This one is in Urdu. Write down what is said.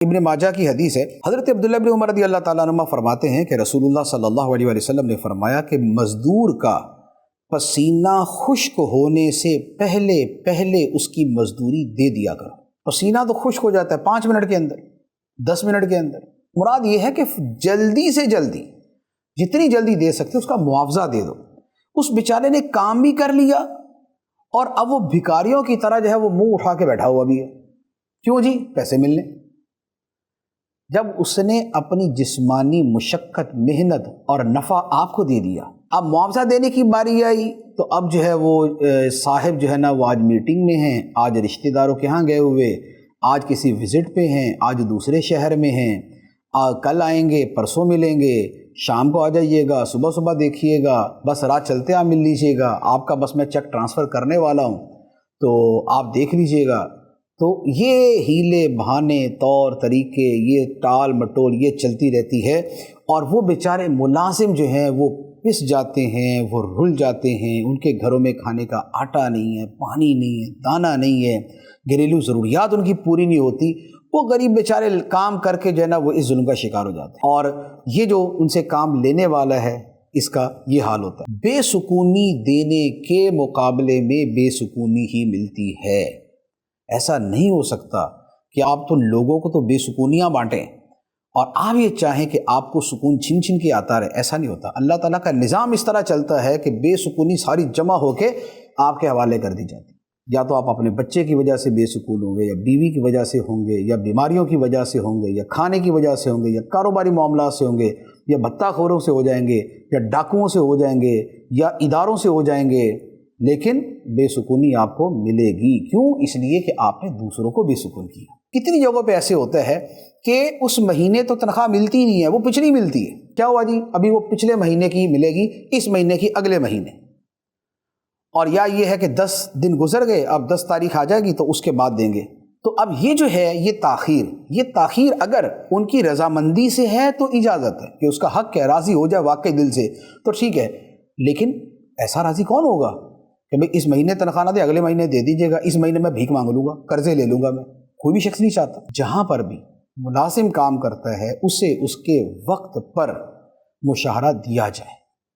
ابن ماجہ کی حدیث ہے، حضرت عبداللہ بن عمر رضی اللہ تعالیٰ عنہ فرماتے ہیں کہ رسول اللہ صلی اللہ علیہ وسلم نے فرمایا کہ مزدور کا پسینہ خشک ہونے سے پہلے اس کی مزدوری دے دیا کرو۔ پسینہ تو خشک ہو جاتا ہے 5 منٹ کے اندر، 10 منٹ کے اندر۔ مراد یہ ہے کہ جلدی سے جلدی، جتنی جلدی دے سکتے اس کا معاوضہ دے دو۔ اس بیچارے نے کام بھی کر لیا اور اب وہ بھکاریوں کی طرح جو ہے وہ منہ اٹھا کے بیٹھا ہوا بھی ہے، کیوں جی؟ پیسے ملنے۔ جب اس نے اپنی جسمانی مشقت، محنت اور نفع آپ کو دے دیا، اب معاوضہ دینے کی باری آئی تو اب جو ہے وہ صاحب جو ہے نا وہ آج میٹنگ میں ہیں، آج رشتہ داروں کے ہاں گئے ہوئے، آج کسی وزٹ پہ ہیں، آج دوسرے شہر میں ہیں، کل آئیں گے، پرسوں ملیں گے، شام کو آ جائیے گا، صبح دیکھیے گا، بس رات چلتے آپ مل لیجیے گا، آپ کا بس میں چیک ٹرانسفر کرنے والا ہوں تو آپ دیکھ لیجیے گا۔ تو یہ ہیلے بہانے طور طریقے، یہ ٹال مٹول یہ چلتی رہتی ہے، اور وہ بیچارے ملازم جو ہیں وہ پس جاتے ہیں، وہ رل جاتے ہیں، ان کے گھروں میں کھانے کا آٹا نہیں ہے، پانی نہیں ہے، دانہ نہیں ہے، گھریلو ضروریات ان کی پوری نہیں ہوتی، وہ غریب بیچارے کام کر کے جو ہے نا وہ اس ظلم کا شکار ہو جاتے ہیں۔ اور یہ جو ان سے کام لینے والا ہے اس کا یہ حال ہوتا ہے۔ بے سکونی دینے کے مقابلے میں بے سکونی ہی ملتی ہے۔ ایسا نہیں ہو سکتا کہ آپ تو لوگوں کو تو بے سکونیاں بانٹیں اور آپ یہ چاہیں کہ آپ کو سکون چھن چھن کے آتا رہے، ایسا نہیں ہوتا۔ اللہ تعالیٰ کا نظام اس طرح چلتا ہے کہ بے سکونی ساری جمع ہو کے آپ کے حوالے کر دی جاتی ہے۔ یا تو آپ اپنے بچے کی وجہ سے بے سکون ہوں گے، یا بیوی کی وجہ سے ہوں گے، یا بیماریوں کی وجہ سے ہوں گے، یا کھانے کی وجہ سے ہوں گے، یا کاروباری معاملات سے ہوں گے، یا بھتہ خوروں سے ہو جائیں گے، یا ڈاکوؤں سے ہو جائیں گے، یا اداروں سے ہو جائیں گے، لیکن بے سکونی آپ کو ملے گی۔ کیوں؟ اس لیے کہ آپ نے دوسروں کو بے سکون کیا۔ کتنی جگہوں پہ ایسے ہوتا ہے کہ اس مہینے تو تنخواہ ملتی نہیں ہے، وہ پچھلی ملتی ہے۔ کیا ہوا جی؟ ابھی وہ پچھلے مہینے کی ملے گی، اس مہینے کی اگلے مہینے، اور یا یہ ہے کہ 10 دن گزر گئے، اب 10 تاریخ آ جائے گی تو اس کے بعد دیں گے۔ تو اب یہ جو ہے یہ تاخیر اگر ان کی رضامندی سے ہے تو اجازت ہے کہ اس کا حق ہے، راضی ہو جائے واقعی دل سے تو ٹھیک ہے، لیکن ایسا راضی کون ہوگا کہ بھئی اس مہینے تنخواہ نہ دے، اگلے مہینے دے دیجیے گا، اس مہینے میں بھیک مانگ لوں گا، قرضے لے لوں گا میں؟ کوئی بھی شخص نہیں چاہتا۔ جہاں پر بھی ملازم کام کرتا ہے اسے اس کے وقت پر مشاہرہ دیا جائے۔